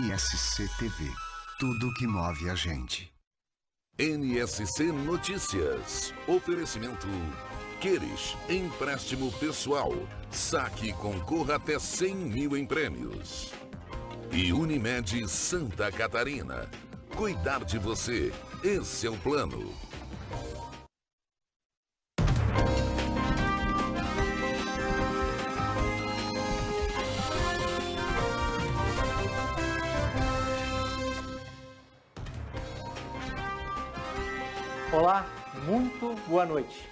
NSC TV. Tudo que move a gente. NSC Notícias. Oferecimento Queres, empréstimo pessoal. Saque e concorra até 100 mil em prêmios. E Unimed Santa Catarina. Cuidar de você. Esse é o plano. Olá, muito boa noite.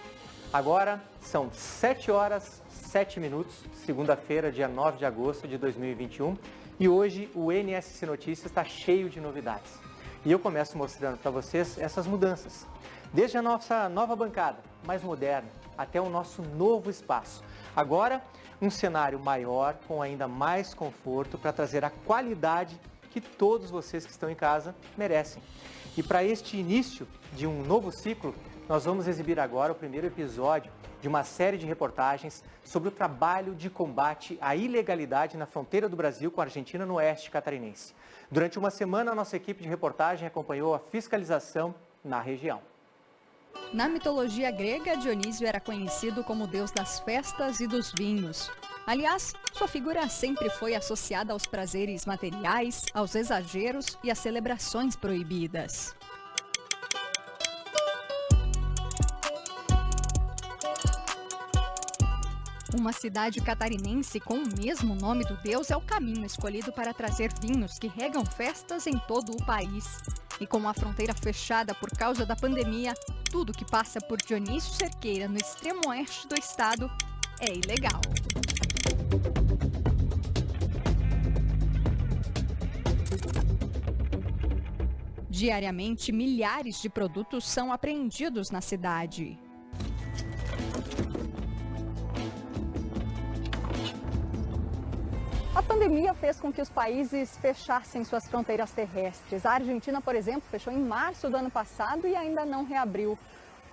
Agora são 7 horas 7 minutos, segunda-feira, dia 9 de agosto de 2021, e hoje o NSC Notícias está cheio de novidades. E eu começo mostrando para vocês essas mudanças. Desde a nossa nova bancada, mais moderna, até o nosso novo espaço. Agora, um cenário maior, com ainda mais conforto, para trazer a qualidade que todos vocês que estão em casa merecem. E para este início de um novo ciclo, nós vamos exibir agora o primeiro episódio de uma série de reportagens sobre o trabalho de combate à ilegalidade na fronteira do Brasil com a Argentina no oeste catarinense. Durante uma semana, a nossa equipe de reportagem acompanhou a fiscalização na região. Na mitologia grega, Dionísio era conhecido como o deus das festas e dos vinhos. Aliás, sua figura sempre foi associada aos prazeres materiais, aos exageros e às celebrações proibidas. Uma cidade catarinense com o mesmo nome do deus é o caminho escolhido para trazer vinhos que regam festas em todo o país. E com a fronteira fechada por causa da pandemia, tudo que passa por Dionísio Cerqueira, no extremo oeste do estado, é ilegal. Diariamente, milhares de produtos são apreendidos na cidade. A pandemia fez com que os países fechassem suas fronteiras terrestres. A Argentina, por exemplo, fechou em março do ano passado e ainda não reabriu.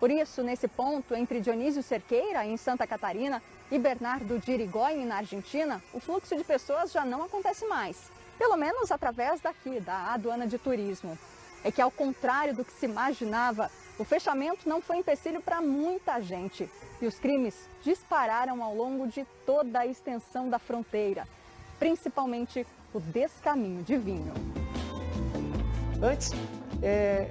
Por isso, nesse ponto, entre Dionísio Cerqueira, em Santa Catarina, e Bernardo de Irigoyen, na Argentina, o fluxo de pessoas já não acontece mais. Pelo menos através daqui, da aduana de turismo. É que, ao contrário do que se imaginava, o fechamento não foi empecilho para muita gente. E os crimes dispararam ao longo de toda a extensão da fronteira. Principalmente o descaminho de vinho. Antes,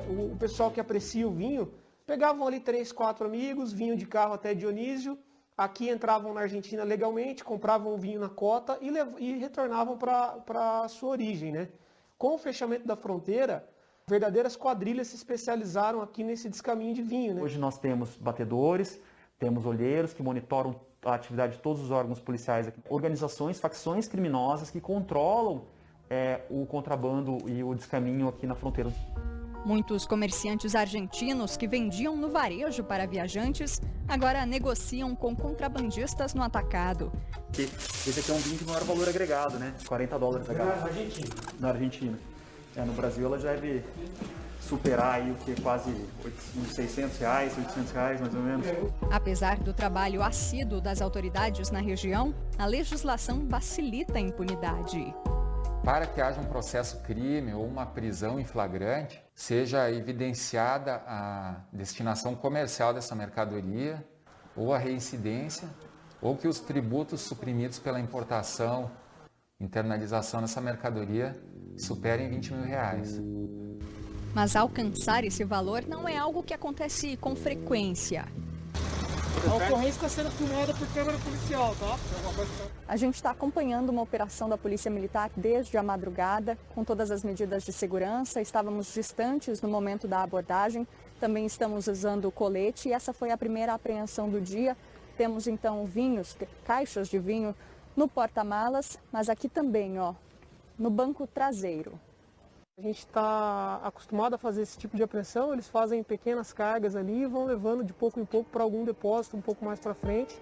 o pessoal que aprecia o vinho, pegavam ali 3, 4 amigos, vinham de carro até Dionísio, aqui entravam na Argentina legalmente, compravam o vinho na cota e retornavam para a sua origem, né? Com o fechamento da fronteira, verdadeiras quadrilhas se especializaram aqui nesse descaminho de vinho, né? Hoje nós temos batedores, temos olheiros que monitoram a atividade de todos os órgãos policiais aqui, organizações, facções criminosas que controlam o contrabando e o descaminho aqui na fronteira. Muitos comerciantes argentinos que vendiam no varejo para viajantes agora negociam com contrabandistas no atacado. Esse aqui é um vinho de maior valor agregado, né? $40 a garrafa. Na Argentina. No Brasil ela já deve superar aí o que quase uns R$600, R$800 mais ou menos. Apesar do trabalho assíduo das autoridades na região, a legislação facilita a impunidade. Para que haja um processo crime ou uma prisão em flagrante, seja evidenciada a destinação comercial dessa mercadoria, ou a reincidência, ou que os tributos suprimidos pela importação, internalização dessa mercadoria superem R$20 mil. Mas alcançar esse valor não é algo que acontece com frequência. A ocorrência está sendo filmada por câmera policial, tá? A gente está acompanhando uma operação da Polícia Militar desde a madrugada, com todas as medidas de segurança. Estávamos distantes no momento da abordagem, também estamos usando o colete e essa foi a primeira apreensão do dia. Temos então vinhos, caixas de vinho no porta-malas, mas aqui também, ó, no banco traseiro. A gente está acostumado a fazer esse tipo de apreensão, eles fazem pequenas cargas ali e vão levando de pouco em pouco para algum depósito um pouco mais para frente.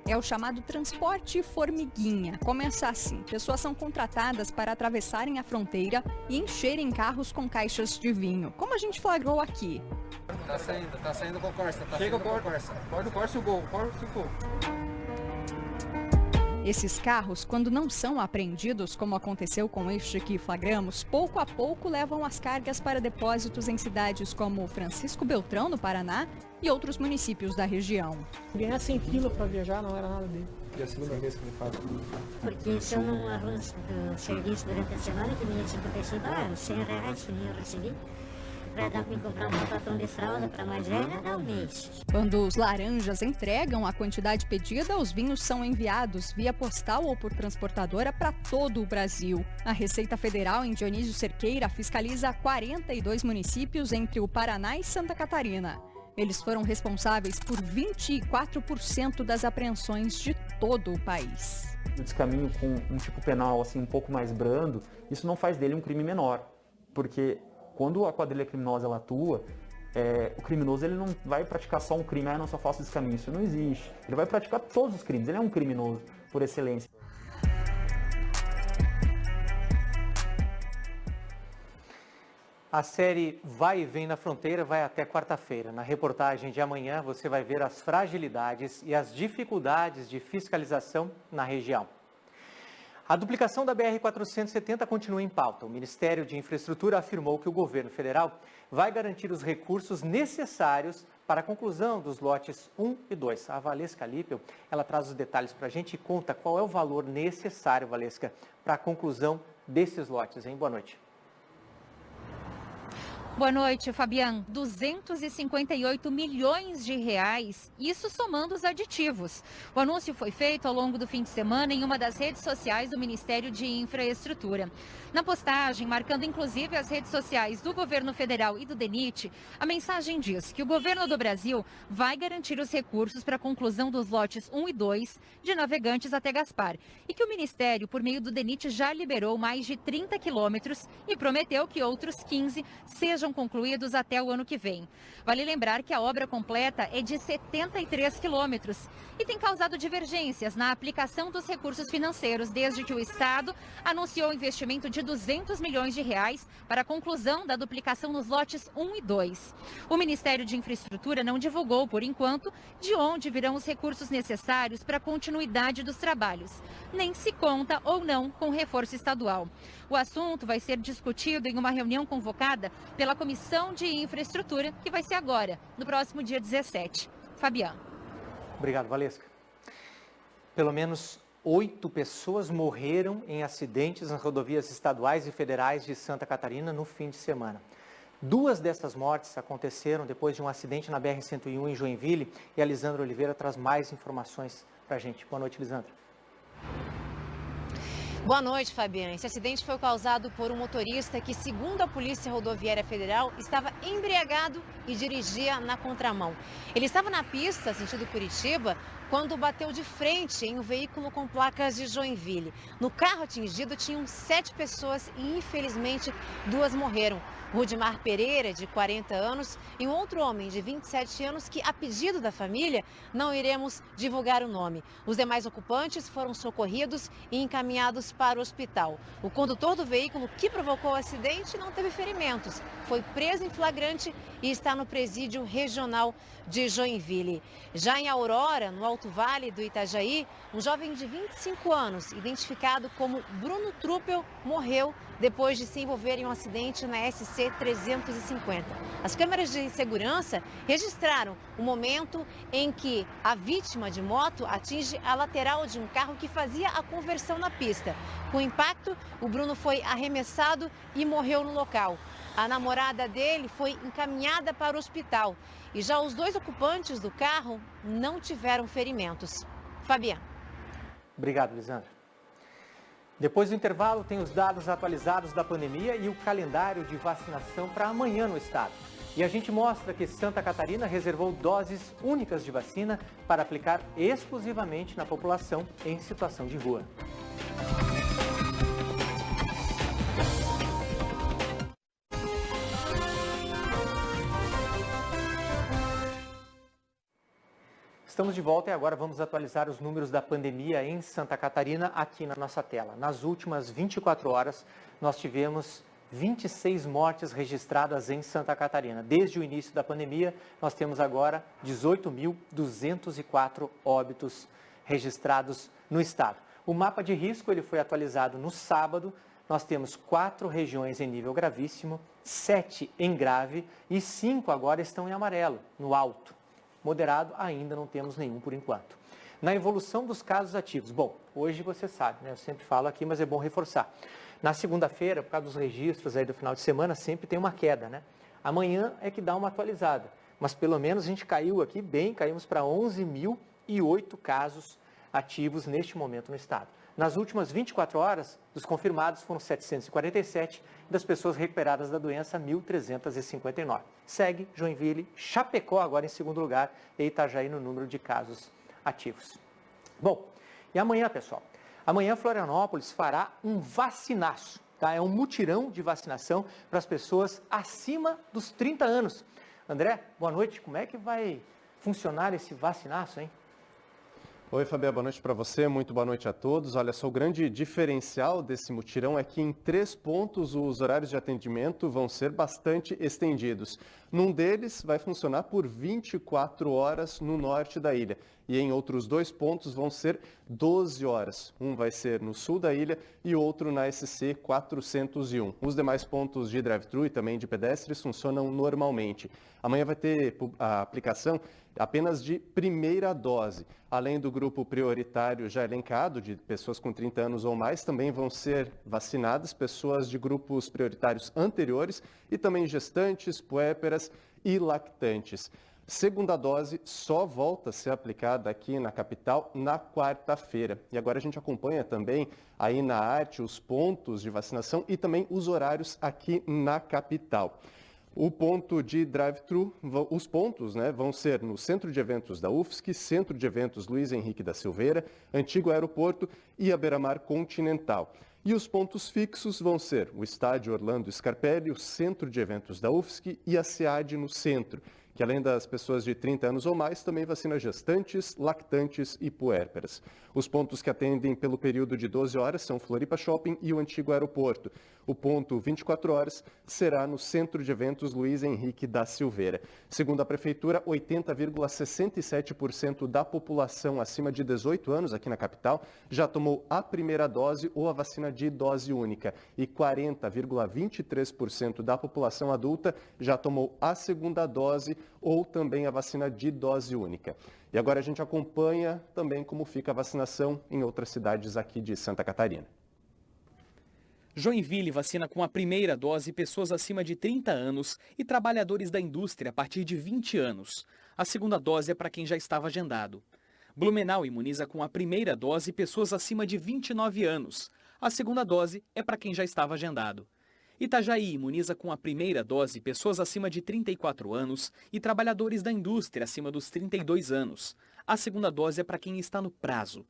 É o chamado transporte formiguinha. Começa assim, pessoas são contratadas para atravessarem a fronteira e encherem carros com caixas de vinho, como a gente flagrou aqui. Tá saindo com o Corsa, Chega o Corsa. Pode o Corsa e o Gol, Corsa e o Gol. Esses carros, quando não são apreendidos, como aconteceu com este que flagramos, pouco a pouco levam as cargas para depósitos em cidades como Francisco Beltrão, no Paraná, e outros municípios da região. Ganhar 100 quilos para viajar não era nada dele. E a segunda vez que ele faz? Porque se eu não arrumo o serviço durante a semana, que me tinha acontecido, R$100 que eu recebi, para dar para comprar um patrão de fralda para mais velha, dá um mês. Quando os laranjas entregam a quantidade pedida, os vinhos são enviados via postal ou por transportadora para todo o Brasil. A Receita Federal em Dionísio Cerqueira fiscaliza 42 municípios entre o Paraná e Santa Catarina. Eles foram responsáveis por 24% das apreensões de todo o país. O descaminho com um tipo penal assim, um pouco mais brando, isso não faz dele um crime menor, porque quando a quadrilha criminosa ela atua, o criminoso ele não vai praticar só um crime, não só faço descaminho, isso não existe. Ele vai praticar todos os crimes, ele é um criminoso por excelência. A série Vai e Vem na Fronteira vai até quarta-feira. Na reportagem de amanhã você vai ver as fragilidades e as dificuldades de fiscalização na região. A duplicação da BR-470 continua em pauta. O Ministério de Infraestrutura afirmou que o governo federal vai garantir os recursos necessários para a conclusão dos lotes 1 e 2. A Valesca Lippel, ela traz os detalhes para a gente e conta qual é o valor necessário, Valesca, para a conclusão desses lotes, hein? Boa noite. Boa noite, Fabian. 258 milhões de reais, isso somando os aditivos. O anúncio foi feito ao longo do fim de semana em uma das redes sociais do Ministério de Infraestrutura. Na postagem, marcando inclusive as redes sociais do governo federal e do DENIT, a mensagem diz que o governo do Brasil vai garantir os recursos para a conclusão dos lotes 1 e 2 de Navegantes até Gaspar e que o Ministério, por meio do DENIT, já liberou mais de 30 quilômetros e prometeu que outros 15 sejam concluídos até o ano que vem. Vale lembrar que a obra completa é de 73 quilômetros e tem causado divergências na aplicação dos recursos financeiros desde que o Estado anunciou investimento de 200 milhões de reais para a conclusão da duplicação nos lotes 1 e 2. O Ministério de Infraestrutura não divulgou, por enquanto, de onde virão os recursos necessários para a continuidade dos trabalhos, nem se conta ou não com reforço estadual. O assunto vai ser discutido em uma reunião convocada pela Comissão de Infraestrutura, que vai ser agora, no próximo dia 17. Fabiano. Obrigado, Valesca. Pelo menos 8 pessoas morreram em acidentes nas rodovias estaduais e federais de Santa Catarina no fim de semana. 2 dessas mortes aconteceram depois de um acidente na BR-101 em Joinville e a Lisandra Oliveira traz mais informações para a gente. Boa noite, Lisandra. Boa noite, Fabiana. Esse acidente foi causado por um motorista que, segundo a Polícia Rodoviária Federal, estava embriagado e dirigia na contramão. Ele estava na pista, sentido Curitiba, quando bateu de frente em um veículo com placas de Joinville. No carro atingido tinham 7 pessoas e, infelizmente, 2 morreram. Rudimar Pereira, de 40 anos, e um outro homem de 27 anos que, a pedido da família, não iremos divulgar o nome. Os demais ocupantes foram socorridos e encaminhados para o hospital. O condutor do veículo que provocou o acidente não teve ferimentos. Foi preso em flagrante e está no presídio regional de Joinville. Já em Aurora, no Alto Vale do Itajaí, um jovem de 25 anos, identificado como Bruno Truppel, morreu depois de se envolver em um acidente na SC 350. As câmeras de segurança registraram o momento em que a vítima de moto atinge a lateral de um carro que fazia a conversão na pista. Com o impacto, o Bruno foi arremessado e morreu no local. A namorada dele foi encaminhada para o hospital e já os 2 ocupantes do carro não tiveram ferimentos. Fabiano. Obrigado, Lisandra. Depois do intervalo, tem os dados atualizados da pandemia e o calendário de vacinação para amanhã no estado. E a gente mostra que Santa Catarina reservou doses únicas de vacina para aplicar exclusivamente na população em situação de rua. Estamos de volta e agora vamos atualizar os números da pandemia em Santa Catarina aqui na nossa tela. Nas últimas 24 horas, nós tivemos 26 mortes registradas em Santa Catarina. Desde o início da pandemia, nós temos agora 18.204 óbitos registrados no estado. O mapa de risco ele foi atualizado no sábado. Nós temos 4 regiões em nível gravíssimo, 7 em grave e 5 agora estão em amarelo, no alto. Moderado ainda não temos nenhum por enquanto. Na evolução dos casos ativos, bom, hoje você sabe, né? Eu sempre falo aqui, mas é bom reforçar. Na segunda-feira, por causa dos registros aí do final de semana, sempre tem uma queda, né? Amanhã é que dá uma atualizada, mas pelo menos a gente caiu aqui bem, caímos para 11.008 casos ativos neste momento no estado. Nas últimas 24 horas, dos confirmados foram 747, das pessoas recuperadas da doença, 1.359. Segue Joinville, Chapecó agora em segundo lugar e Itajaí no número de casos ativos. Bom, e amanhã, pessoal? Amanhã Florianópolis fará um vacinaço, tá? É um mutirão de vacinação para as pessoas acima dos 30 anos. André, boa noite. Como é que vai funcionar esse vacinaço, hein? Oi, Fabiana, boa noite para você, muito boa noite a todos. Olha só, o grande diferencial desse mutirão é que em 3 pontos os horários de atendimento vão ser bastante estendidos. Num deles vai funcionar por 24 horas no norte da ilha e em outros 2 pontos vão ser 12 horas. Um vai ser no sul da ilha e outro na SC 401. Os demais pontos de drive-thru e também de pedestres funcionam normalmente. Amanhã vai ter a aplicação apenas de primeira dose. Além do grupo prioritário já elencado, de pessoas com 30 anos ou mais, também vão ser vacinadas pessoas de grupos prioritários anteriores e também gestantes, puérperas e lactantes. Segunda dose só volta a ser aplicada aqui na capital na quarta-feira. E agora a gente acompanha também aí na arte os pontos de vacinação e também os horários aqui na capital. O ponto de drive-thru, os pontos, vão ser no Centro de Eventos da UFSC, Centro de Eventos Luiz Henrique da Silveira, Antigo Aeroporto e a Beira-Mar Continental. E os pontos fixos vão ser o Estádio Orlando Scarpelli, o Centro de Eventos da UFSC e a SEAD no centro, que além das pessoas de 30 anos ou mais, também vacina gestantes, lactantes e puérperas. Os pontos que atendem pelo período de 12 horas são Floripa Shopping e o Antigo Aeroporto. O ponto 24 horas será no Centro de Eventos Luiz Henrique da Silveira. Segundo a Prefeitura, 80,67% da população acima de 18 anos aqui na capital já tomou a primeira dose ou a vacina de dose única e 40,23% da população adulta já tomou a segunda dose ou também a vacina de dose única. E agora a gente acompanha também como fica a vacinação em outras cidades aqui de Santa Catarina. Joinville vacina com a primeira dose pessoas acima de 30 anos e trabalhadores da indústria a partir de 20 anos. A segunda dose é para quem já estava agendado. Blumenau imuniza com a primeira dose pessoas acima de 29 anos. A segunda dose é para quem já estava agendado. Itajaí imuniza com a primeira dose pessoas acima de 34 anos e trabalhadores da indústria acima dos 32 anos. A segunda dose é para quem está no prazo.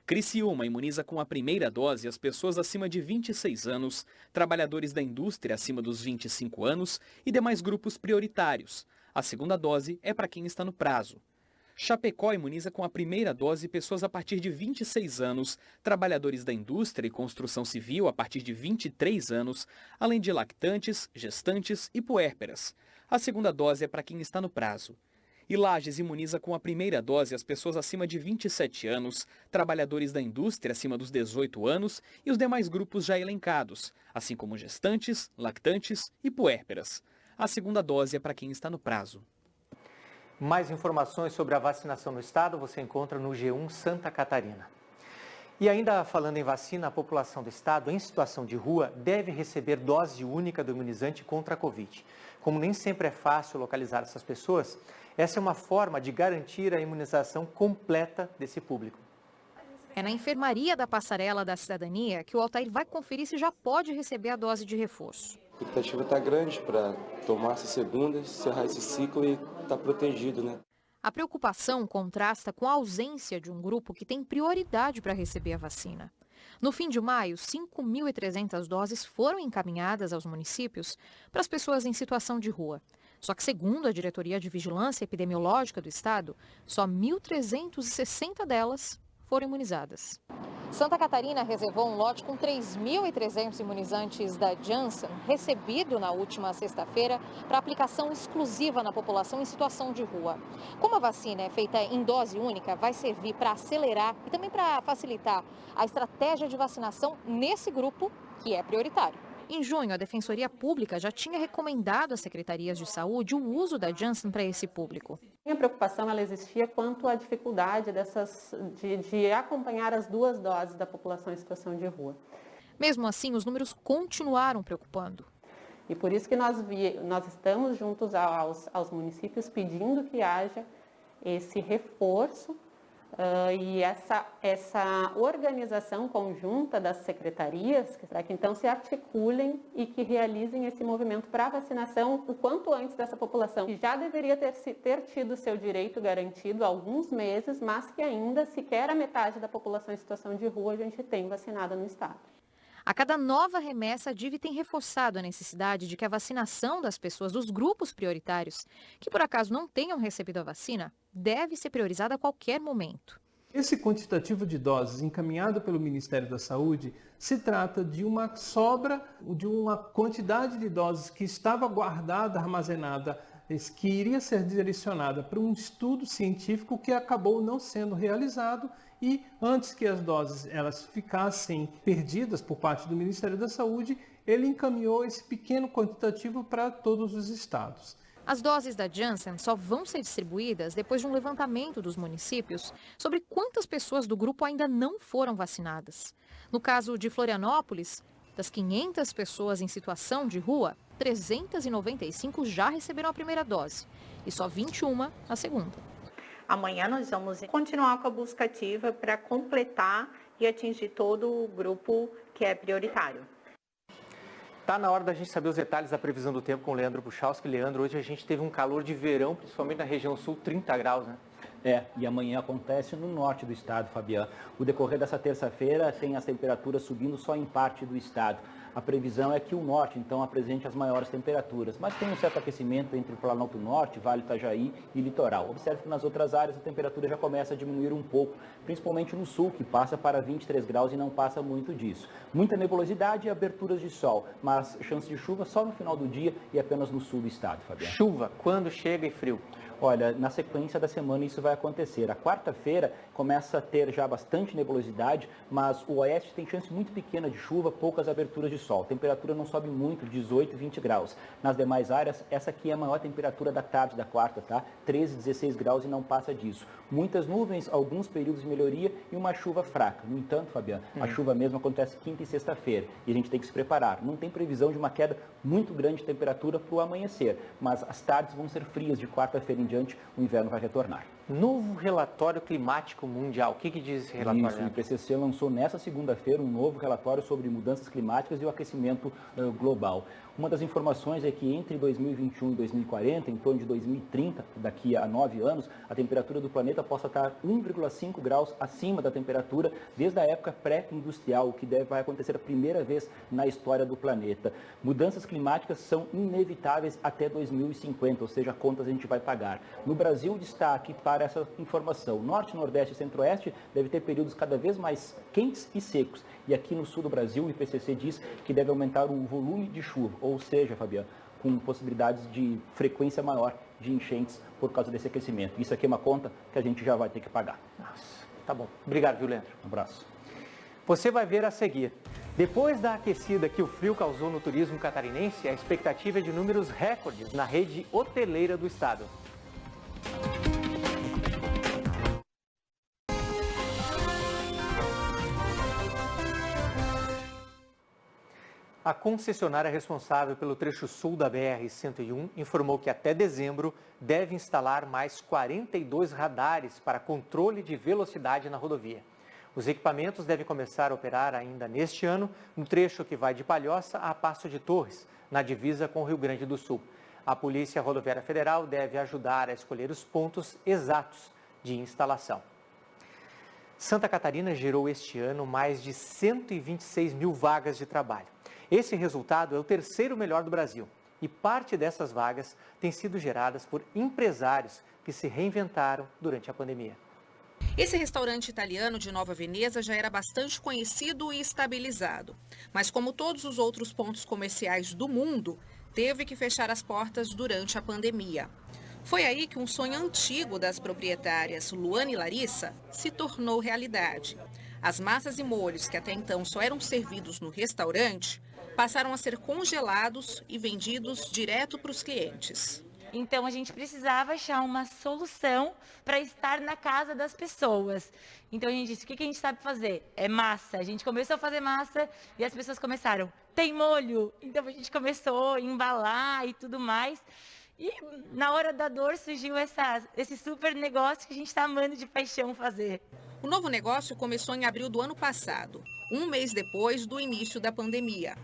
Criciúma imuniza com a primeira dose as pessoas acima de 26 anos, trabalhadores da indústria acima dos 25 anos e demais grupos prioritários. A segunda dose é para quem está no prazo. Chapecó imuniza com a primeira dose pessoas a partir de 26 anos, trabalhadores da indústria e construção civil a partir de 23 anos, além de lactantes, gestantes e puérperas. A segunda dose é para quem está no prazo. E Lages imuniza com a primeira dose as pessoas acima de 27 anos, trabalhadores da indústria acima dos 18 anos e os demais grupos já elencados, assim como gestantes, lactantes e puérperas. A segunda dose é para quem está no prazo. Mais informações sobre a vacinação no estado você encontra no G1 Santa Catarina. E ainda falando em vacina, a população do estado em situação de rua deve receber dose única do imunizante contra a Covid. Como nem sempre é fácil localizar essas pessoas, essa é uma forma de garantir a imunização completa desse público. É na enfermaria da Passarela da Cidadania que o Altair vai conferir se já pode receber a dose de reforço. A expectativa está grande para tomar essa segunda, encerrar esse ciclo e estar protegido, né? A preocupação contrasta com a ausência de um grupo que tem prioridade para receber a vacina. No fim de maio, 5.300 doses foram encaminhadas aos municípios para as pessoas em situação de rua. Só que, segundo a Diretoria de Vigilância Epidemiológica do Estado, só 1.360 delas foram imunizadas. Santa Catarina reservou um lote com 3.300 imunizantes da Janssen, recebido na última sexta-feira, para aplicação exclusiva na população em situação de rua. Como a vacina é feita em dose única, vai servir para acelerar e também para facilitar a estratégia de vacinação nesse grupo, que é prioritário. Em junho, a Defensoria Pública já tinha recomendado às secretarias de saúde o uso da Janssen para esse público. A preocupação ela existia quanto à dificuldade de acompanhar as duas doses da população em situação de rua. Mesmo assim, os números continuaram preocupando. E por isso que nós estamos juntos aos municípios pedindo que haja esse reforço e essa organização conjunta das secretarias, para que então se articulem e que realizem esse movimento para a vacinação o quanto antes dessa população, que já deveria ter tido seu direito garantido há alguns meses, mas que ainda sequer a metade da população em situação de rua a gente tem vacinada no estado. A cada nova remessa, a DIV tem reforçado a necessidade de que a vacinação das pessoas dos grupos prioritários, que por acaso não tenham recebido a vacina, deve ser priorizada a qualquer momento. Esse quantitativo de doses encaminhado pelo Ministério da Saúde se trata de uma sobra, de uma quantidade de doses que estava guardada, armazenada, que iria ser direcionada para um estudo científico que acabou não sendo realizado e antes que as doses elas ficassem perdidas por parte do Ministério da Saúde, ele encaminhou esse pequeno quantitativo para todos os estados. As doses da Janssen só vão ser distribuídas depois de um levantamento dos municípios sobre quantas pessoas do grupo ainda não foram vacinadas. No caso de Florianópolis, das 500 pessoas em situação de rua, 395 já receberam a primeira dose e só 21 a segunda. Amanhã nós vamos continuar com a busca ativa para completar e atingir todo o grupo que é prioritário. Tá na hora da gente saber os detalhes da previsão do tempo com o Leandro Puchalski. Leandro, hoje a gente teve um calor de verão, principalmente na região sul, 30 graus, né? E amanhã acontece no norte do estado, Fabiano. O decorrer dessa terça-feira tem as temperaturas subindo só em parte do estado. A previsão é que o norte, então, apresente as maiores temperaturas, mas tem um certo aquecimento entre o Planalto Norte, Vale Itajaí e Litoral. Observe que nas outras áreas a temperatura já começa a diminuir um pouco, principalmente no sul, que passa para 23 graus e não passa muito disso. Muita nebulosidade e aberturas de sol, mas chance de chuva só no final do dia e apenas no sul do estado, Fabiano. Chuva, quando chega e frio? Olha, na sequência da semana isso vai acontecer. A quarta-feira começa a ter já bastante nebulosidade, mas o oeste tem chance muito pequena de chuva, poucas aberturas de sol. A temperatura não sobe muito, 18, 20 graus. Nas demais áreas, essa aqui é a maior temperatura da tarde da quarta, tá? 13, 16 graus e não passa disso. Muitas nuvens, alguns períodos de melhoria e uma chuva fraca. No entanto, Fabiano, a chuva mesmo acontece quinta e sexta-feira e a gente tem que se preparar. Não tem previsão de uma queda muito grande de temperatura para o amanhecer, mas as tardes vão ser frias de quarta-feira em diante, o inverno vai retornar. Novo relatório climático mundial. O que diz esse relatório? Isso, o IPCC lançou nessa segunda-feira um novo relatório sobre mudanças climáticas e o aquecimento global. Uma das informações é que entre 2021 e 2040, em torno de 2030, daqui a 9 anos, a temperatura do planeta possa estar 1,5 graus acima da temperatura desde a época pré-industrial, o que vai acontecer a primeira vez na história do planeta. Mudanças climáticas são inevitáveis até 2050, ou seja, contas a gente vai pagar. No Brasil, destaque para essa informação. Norte, Nordeste e Centro-Oeste deve ter períodos cada vez mais quentes e secos. E aqui no sul do Brasil, o IPCC diz que deve aumentar o volume de chuva, ou seja, Fabiano, com possibilidades de frequência maior de enchentes por causa desse aquecimento. Isso aqui é uma conta que a gente já vai ter que pagar. Nossa, tá bom. Obrigado, viu, Leandro? Um abraço. Você vai ver a seguir. Depois da aquecida que o frio causou no turismo catarinense, a expectativa é de números recordes na rede hoteleira do estado. A concessionária responsável pelo trecho sul da BR-101 informou que até dezembro deve instalar mais 42 radares para controle de velocidade na rodovia. Os equipamentos devem começar a operar ainda neste ano no trecho que vai de Palhoça a Passo de Torres, na divisa com o Rio Grande do Sul. A Polícia Rodoviária Federal deve ajudar a escolher os pontos exatos de instalação. Santa Catarina gerou este ano mais de 126 mil vagas de trabalho. Esse resultado é o terceiro melhor do Brasil e parte dessas vagas têm sido geradas por empresários que se reinventaram durante a pandemia. Esse restaurante italiano de Nova Veneza já era bastante conhecido e estabilizado, mas como todos os outros pontos comerciais do mundo, teve que fechar as portas durante a pandemia. Foi aí que um sonho antigo das proprietárias Luana e Larissa se tornou realidade. As massas e molhos que até então só eram servidos no restaurante passaram a ser congelados e vendidos direto para os clientes. Então a gente precisava achar uma solução para estar na casa das pessoas. Então a gente disse, o que a gente sabe fazer? É massa. A gente começou a fazer massa e as pessoas começaram, tem molho. Então a gente começou a embalar e tudo mais. E na hora da dor surgiu esse super negócio que a gente está amando de paixão fazer. O novo negócio começou em abril do ano passado, um mês depois do início da pandemia.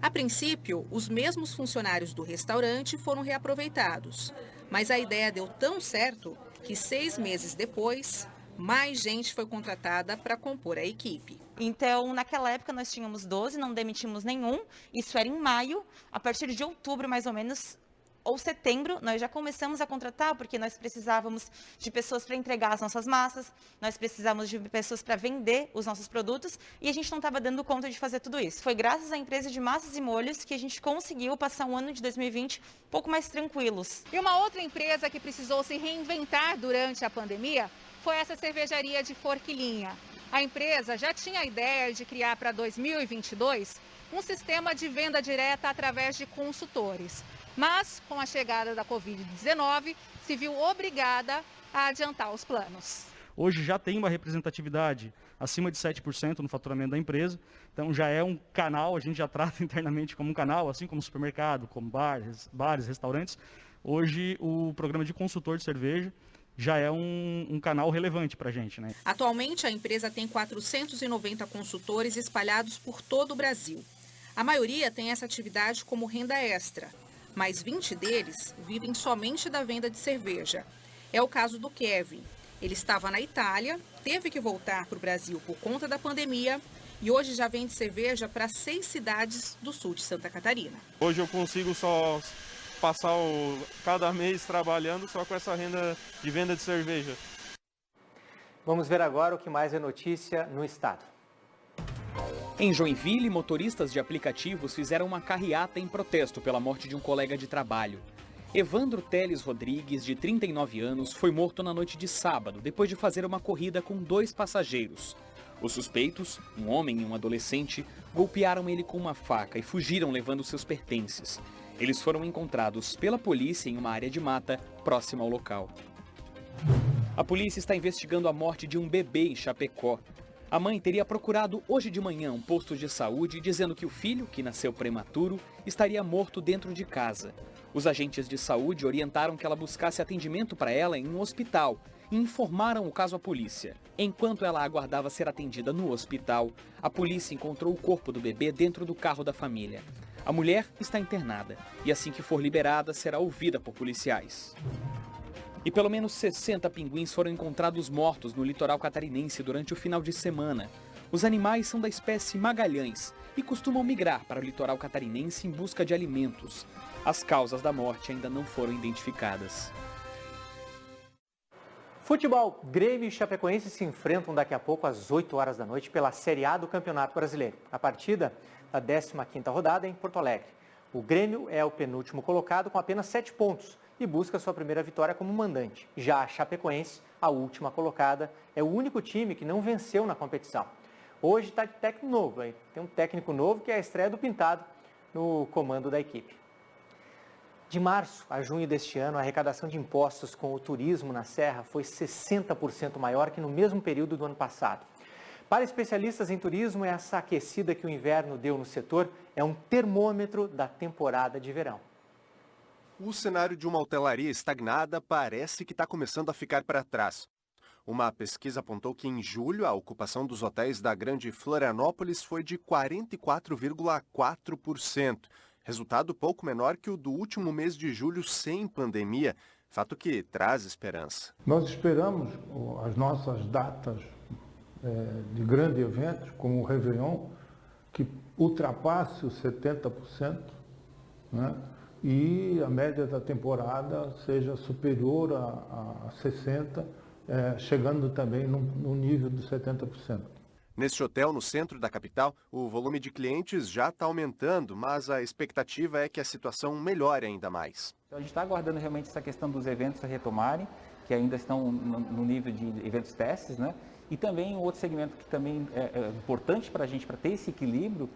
A princípio, os mesmos funcionários do restaurante foram reaproveitados, mas a ideia deu tão certo que 6 meses depois, mais gente foi contratada para compor a equipe. Então, naquela época nós tínhamos 12, não demitimos nenhum, isso era em maio. A partir de outubro, mais ou menos, ou setembro, nós já começamos a contratar, porque nós precisávamos de pessoas para entregar as nossas massas, nós precisávamos de pessoas para vender os nossos produtos, e a gente não estava dando conta de fazer tudo isso. Foi graças à empresa de massas e molhos que a gente conseguiu passar um ano de 2020 um pouco mais tranquilos. E uma outra empresa que precisou se reinventar durante a pandemia foi essa cervejaria de Forquilinha. A empresa já tinha a ideia de criar para 2022 um sistema de venda direta através de consultores. Mas, com a chegada da Covid-19, se viu obrigada a adiantar os planos. Hoje já tem uma representatividade acima de 7% no faturamento da empresa, então já é um canal, a gente já trata internamente como um canal, assim como supermercado, como bares, restaurantes. Hoje o programa de consultor de cerveja já é um canal relevante para a gente, né? Atualmente a empresa tem 490 consultores espalhados por todo o Brasil. A maioria tem essa atividade como renda extra, mas 20 deles vivem somente da venda de cerveja. É o caso do Kevin. Ele estava na Itália, teve que voltar para o Brasil por conta da pandemia e hoje já vende cerveja para 6 cidades do sul de Santa Catarina. Hoje eu consigo só passar cada mês trabalhando só com essa renda de venda de cerveja. Vamos ver agora o que mais é notícia no estado. Em Joinville, motoristas de aplicativos fizeram uma carreata em protesto pela morte de um colega de trabalho. Evandro Teles Rodrigues, de 39 anos, foi morto na noite de sábado, depois de fazer uma corrida com 2 passageiros. Os suspeitos, um homem e um adolescente, golpearam ele com uma faca e fugiram levando seus pertences. Eles foram encontrados pela polícia em uma área de mata próxima ao local. A polícia está investigando a morte de um bebê em Chapecó. A mãe teria procurado hoje de manhã um posto de saúde dizendo que o filho, que nasceu prematuro, estaria morto dentro de casa. Os agentes de saúde orientaram que ela buscasse atendimento para ela em um hospital e informaram o caso à polícia. Enquanto ela aguardava ser atendida no hospital, a polícia encontrou o corpo do bebê dentro do carro da família. A mulher está internada e assim que for liberada será ouvida por policiais. E pelo menos 60 pinguins foram encontrados mortos no litoral catarinense durante o final de semana. Os animais são da espécie Magalhães e costumam migrar para o litoral catarinense em busca de alimentos. As causas da morte ainda não foram identificadas. Futebol, Grêmio e Chapecoense se enfrentam daqui a pouco às 8 horas da noite pela Série A do Campeonato Brasileiro. A partida da 15ª rodada é em Porto Alegre. O Grêmio é o penúltimo colocado com apenas 7 pontos e busca sua primeira vitória como mandante. Já a Chapecoense, a última colocada, é o único time que não venceu na competição. Hoje está de técnico novo, hein? Tem um técnico novo que é a estreia do Pintado no comando da equipe. De março a junho deste ano, a arrecadação de impostos com o turismo na Serra foi 60% maior que no mesmo período do ano passado. Para especialistas em turismo, essa aquecida que o inverno deu no setor é um termômetro da temporada de verão. O cenário de uma hotelaria estagnada parece que está começando a ficar para trás. Uma pesquisa apontou que em julho a ocupação dos hotéis da Grande Florianópolis foi de 44,4%, resultado pouco menor que o do último mês de julho sem pandemia, fato que traz esperança. Nós esperamos as nossas datas de grandes eventos, como o Réveillon, que ultrapasse os 70%, né? E a média da temporada seja superior a 60%, chegando também no nível dos 70%. Neste hotel, no centro da capital, o volume de clientes já está aumentando, mas a expectativa é que a situação melhore ainda mais. Então, a gente está aguardando realmente essa questão dos eventos retomarem, que ainda estão no nível de eventos testes, né? E também um outro segmento que também é importante para a gente, para ter esse equilíbrio,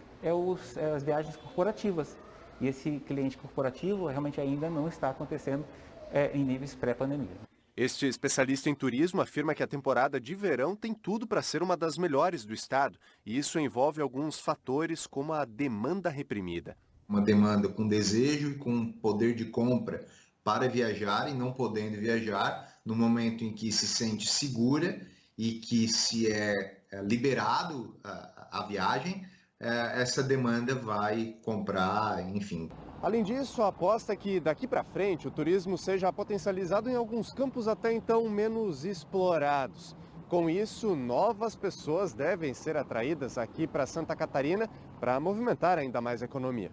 as viagens corporativas. E esse cliente corporativo realmente ainda não está acontecendo em níveis pré-pandemia. Este especialista em turismo afirma que a temporada de verão tem tudo para ser uma das melhores do estado, e isso envolve alguns fatores como a demanda reprimida. Uma demanda com desejo e com poder de compra para viajar e não podendo viajar, no momento em que se sente segura e que se é liberado a viagem, essa demanda vai comprar, enfim. Além disso, a aposta é que daqui para frente o turismo seja potencializado em alguns campos até então menos explorados. Com isso, novas pessoas devem ser atraídas aqui para Santa Catarina para movimentar ainda mais a economia.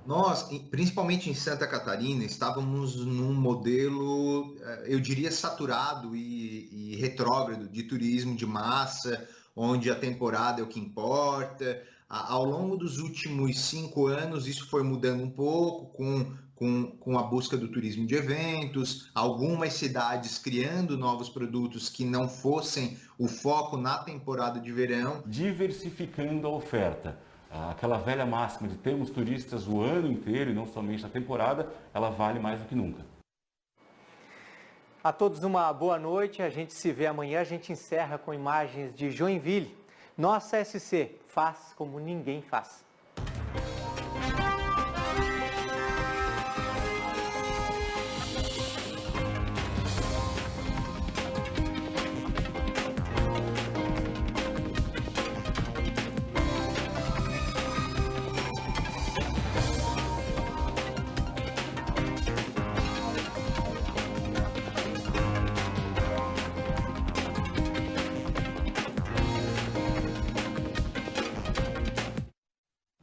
Nós, principalmente em Santa Catarina, estávamos num modelo, eu diria, saturado e retrógrado de turismo de massa, onde a temporada é o que importa. Ao longo dos últimos 5 anos, isso foi mudando um pouco com a busca do turismo de eventos, algumas cidades criando novos produtos que não fossem o foco na temporada de verão. Diversificando a oferta. Aquela velha máxima de termos turistas o ano inteiro e não somente na temporada, ela vale mais do que nunca. A todos uma boa noite, a gente se vê amanhã, a gente encerra com imagens de Joinville. Nossa SC faz como ninguém faz.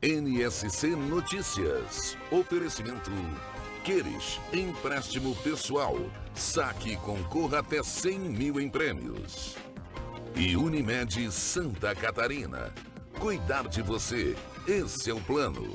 NSC Notícias. Oferecimento Queres, empréstimo pessoal. Saque e concorra até 100 mil em prêmios. E Unimed Santa Catarina. Cuidar de você, esse é o plano.